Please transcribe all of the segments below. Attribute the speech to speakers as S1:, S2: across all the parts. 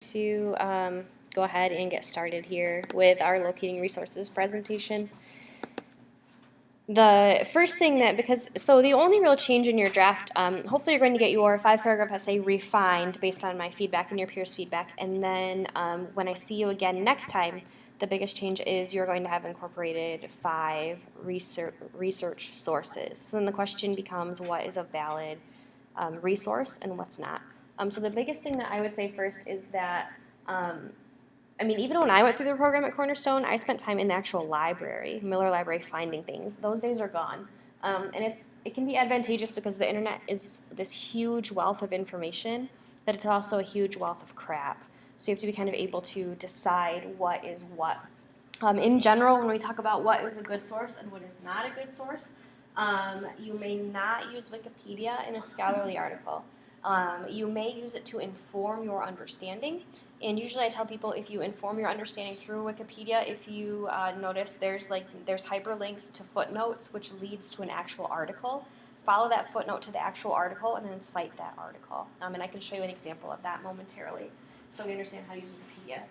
S1: To go ahead and get started here with our locating resources presentation. The first thing that, the only real change in your draft, hopefully you're going to get your 5-paragraph essay refined based on my feedback and your peers' feedback, and then when I see you again next time, the biggest change is you're going to have incorporated 5 research sources. So then the question becomes, what is a valid resource and what's not? So the biggest thing that I would say first is that even when I went through the program at Cornerstone, I spent time in the actual library, Miller Library, finding things. Those days are gone. And it can be advantageous because the internet is this huge wealth of information, but it's also a huge wealth of crap. So you have to be kind of able to decide what is what. In general, when we talk about what is a good source and what is not a good source, you may not use Wikipedia in a scholarly article. You may use it to inform your understanding. And usually I tell people, if you inform your understanding through Wikipedia, if you notice there's hyperlinks to footnotes, which leads to an actual article, follow that footnote to the actual article and then cite that article. And I can show you an example of that momentarily so we understand how to use Wikipedia.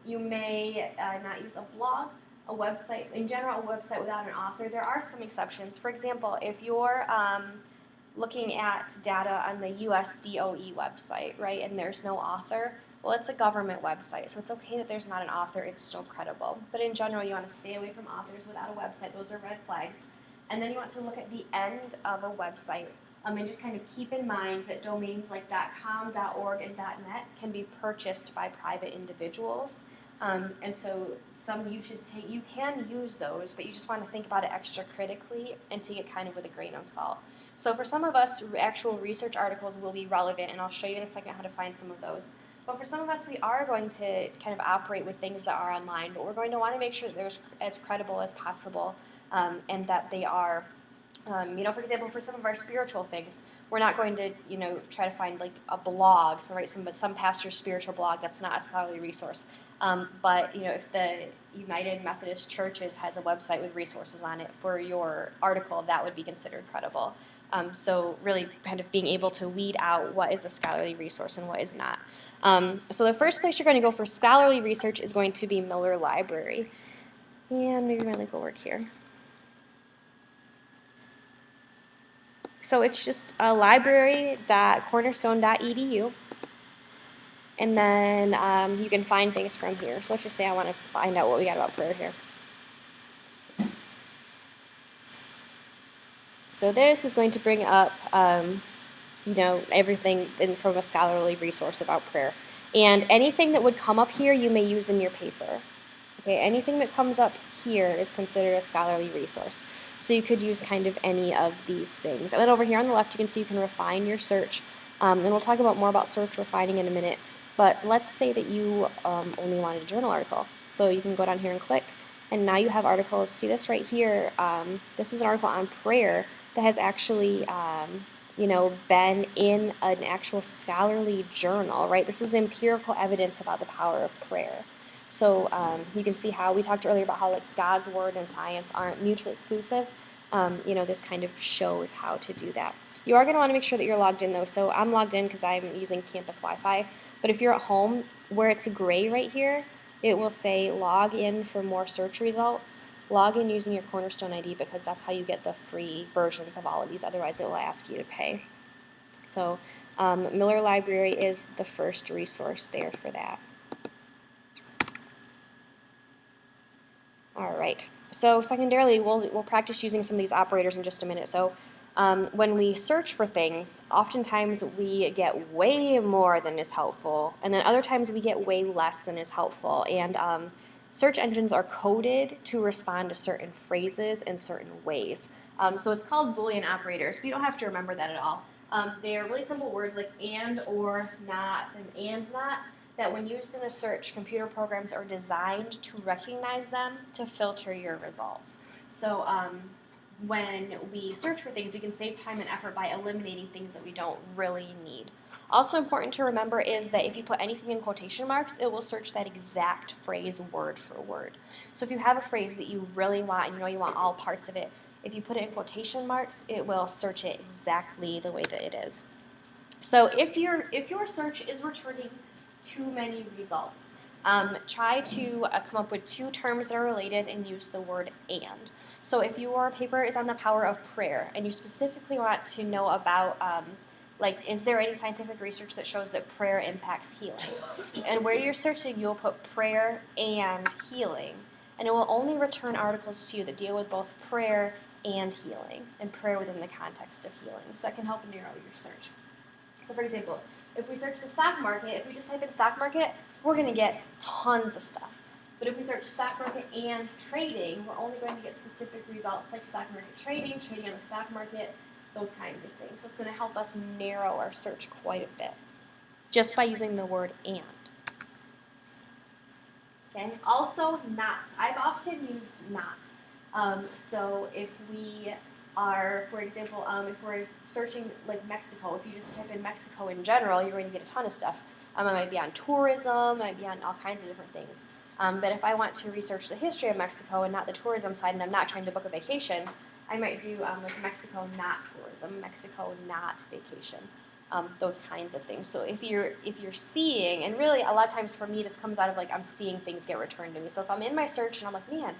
S1: You may not use a blog, a website, in general, a website without an author. There are some exceptions. For example, if you're looking at data on the USDOE website, right, and there's no author, well, it's a government website, so it's okay that there's not an author, it's still credible. But in general, you want to stay away from authors without a website. Those are red flags. And then you want to look at the end of a website. And just kind of keep in mind that domains like .com, .org, and .net can be purchased by private individuals. And so you can use those, but you just want to think about it extra critically and take it kind of with a grain of salt. So for some of us, actual research articles will be relevant, and I'll show you in a second how to find some of those. But for some of us, we are going to kind of operate with things that are online, but we're going to want to make sure that they're as credible as possible, and that they are, for example, for some of our spiritual things, we're not going to, try to find like a blog, so write some pastor's spiritual blog. That's not a scholarly resource. But if the United Methodist Churches has a website with resources on it for your article, that would be considered credible. So really kind of being able to weed out what is a scholarly resource and what is not. So the first place you're going to go for scholarly research is going to be Miller Library. And maybe my link will work here. So it's just library.cornerstone.edu. And then you can find things from here. So let's just say I want to find out what we got about prayer here. So this is going to bring up, everything from a scholarly resource about prayer. And anything that would come up here, you may use in your paper. Okay, anything that comes up here is considered a scholarly resource. So you could use kind of any of these things. And then over here on the left, you can see you can refine your search. And we'll talk more about search refining in a minute. But let's say that you only wanted a journal article. So you can go down here and click. And now you have articles. See this right here? This is an article on prayer that has actually, been in an actual scholarly journal, right? This is empirical evidence about the power of prayer. So you can see how we talked earlier about how God's word and science aren't mutually exclusive. This kind of shows how to do that. You are going to want to make sure that you're logged in though. So I'm logged in because I'm using campus Wi-Fi. But if you're at home, where it's gray right here, it will say log in for more search results. Log in using your Cornerstone ID because that's how you get the free versions of all of these. Otherwise, it will ask you to pay. So Miller Library is the first resource there for that. All right. So secondarily, we'll practice using some of these operators in just a minute. So when we search for things, oftentimes we get way more than is helpful, and then other times we get way less than is helpful. And search engines are coded to respond to certain phrases in certain ways. So it's called Boolean operators. We don't have to remember that at all. They are really simple words like and, or, not, and not, that when used in a search, computer programs are designed to recognize them to filter your results. So when we search for things, we can save time and effort by eliminating things that we don't really need. Also important to remember is that if you put anything in quotation marks, it will search that exact phrase word for word. So if you have a phrase that you really want and you want all parts of it, if you put it in quotation marks, it will search it exactly the way that it is. So if your search is returning too many results. Try to come up with two terms that are related and use the word and. So if your paper is on the power of prayer and you specifically want to know about like, is there any scientific research that shows that prayer impacts healing? And where you're searching, you'll put prayer and healing. And it will only return articles to you that deal with both prayer and healing, and prayer within the context of healing. So that can help narrow your search. So for example, if we search the stock market, if we just type in stock market, we're going to get tons of stuff. But if we search stock market and trading, we're only going to get specific results like stock market trading, trading on the stock market, those kinds of things. So it's going to help us narrow our search quite a bit just by using the word and. Okay. Also, not. I've often used not. So if we are, for example, if we're searching like Mexico, if you just type in Mexico in general, you're going to get a ton of stuff. It might be on tourism, it might be on all kinds of different things. But if I want to research the history of Mexico and not the tourism side, and I'm not trying to book a vacation, I might do like Mexico not tourism, Mexico not vacation, those kinds of things. So if you're seeing, and really a lot of times for me this comes out of like I'm seeing things get returned to me. So if I'm in my search and I'm like, man,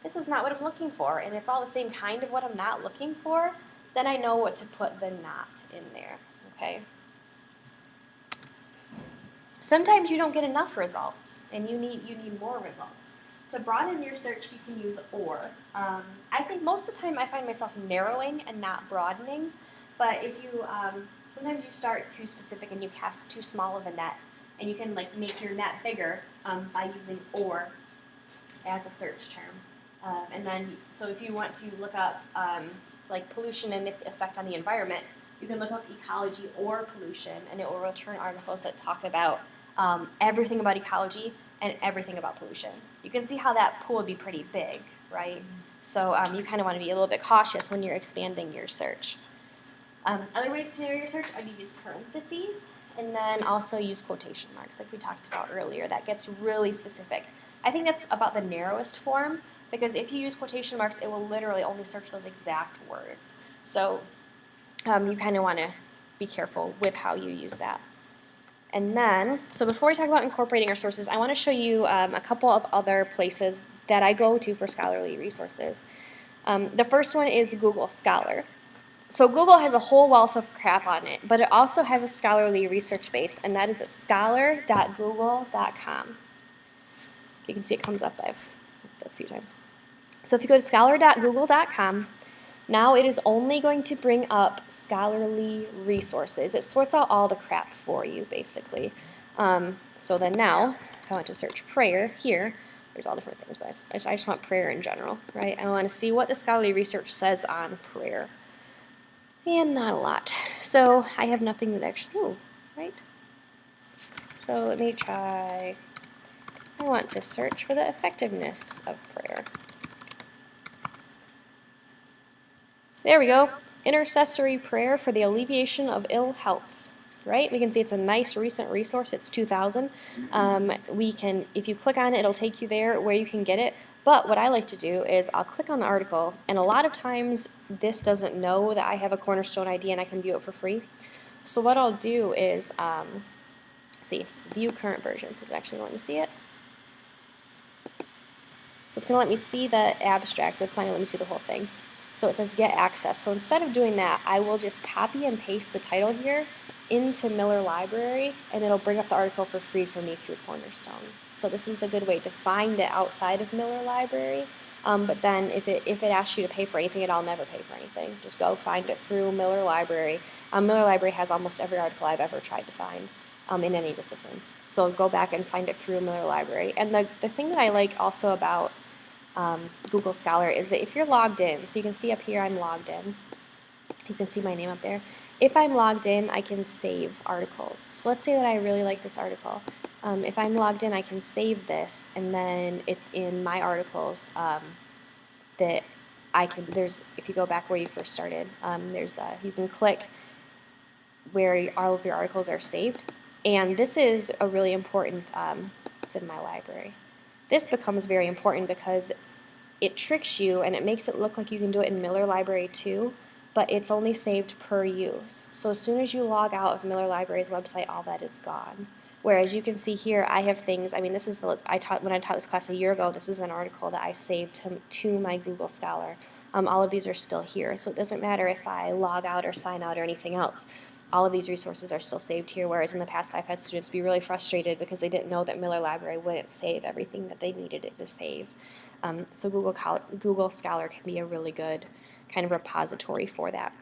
S1: this is not what I'm looking for, and it's all the same kind of what I'm not looking for, then I know what to put the not in there, okay? Sometimes you don't get enough results, and you need more results. To broaden your search, you can use or. I think most of the time I find myself narrowing and not broadening, but if you, sometimes you start too specific and you cast too small of a net, and you can like make your net bigger by using or as a search term. And then, so if you want to look up like pollution and its effect on the environment, you can look up ecology or pollution, and it will return articles that talk about everything about ecology and everything about pollution. You can see how that pool would be pretty big, right? So you kind of want to be a little bit cautious when you're expanding your search. Other ways to narrow your search are to use parentheses, and then also use quotation marks like we talked about earlier. That gets really specific. I think that's about the narrowest form, because if you use quotation marks, it will literally only search those exact words. So you kind of want to be careful with how you use that. And then, so before we talk about incorporating our sources, I want to show you a couple of other places that I go to for scholarly resources. The first one is Google Scholar. So Google has a whole wealth of crap on it, but it also has a scholarly research base, and that is at scholar.google.com. You can see it comes up, I've looked at it a few times. So if you go to scholar.google.com, now it is only going to bring up scholarly resources. It sorts out all the crap for you, basically. So then now, if I want to search prayer here, there's all different things, but I just want prayer in general, right? I want to see what the scholarly research says on prayer. And not a lot. So I have nothing that actually, right? So let me try, I want to search for the effectiveness of prayer. There we go. Intercessory prayer for the alleviation of ill health. Right? We can see it's a nice recent resource. It's 2000. If you click on it, it'll take you there where you can get it. But what I like to do is I'll click on the article, and a lot of times this doesn't know that I have a Cornerstone ID and I can view it for free. So what I'll do is, see, view current version. Is it actually letting me see it? So it's going to let me see the abstract, but it's not going to let me see the whole thing. So it says get access. So instead of doing that, I will just copy and paste the title here into Miller Library, and it'll bring up the article for free for me through Cornerstone. So this is a good way to find it outside of Miller Library. But then if it asks you to pay for anything, I'll never pay for anything. Just go find it through Miller Library. Miller Library has almost every article I've ever tried to find in any discipline. So go back and find it through Miller Library. And the thing that I like also about Google Scholar is that if you're logged in, so you can see up here I'm logged in. You can see my name up there. If I'm logged in, I can save articles. So let's say that I really like this article. If I'm logged in, I can save this, and then it's in my articles that I can, if you go back where you first started, you can click where all of your articles are saved. And this is a really important, it's in my library. This becomes very important because it tricks you and it makes it look like you can do it in Miller Library too, but it's only saved per use. So as soon as you log out of Miller Library's website, all that is gone. Whereas you can see here, I have things, I mean, this is when I taught this class a year ago, this is an article that I saved to my Google Scholar. All of these are still here, so it doesn't matter if I log out or sign out or anything else. All of these resources are still saved here, whereas in the past I've had students be really frustrated because they didn't know that Miller Library wouldn't save everything that they needed it to save. So Google Scholar can be a really good kind of repository for that.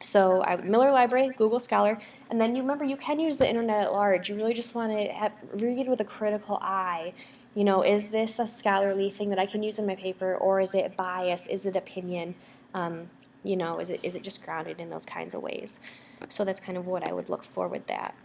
S1: So Miller Library, Google Scholar, and then you remember you can use the internet at large. You really just want to read with a critical eye. You know, is this a scholarly thing that I can use in my paper, or is it bias? Is it opinion? You know, is it just grounded in those kinds of ways? So that's kind of what I would look for with that.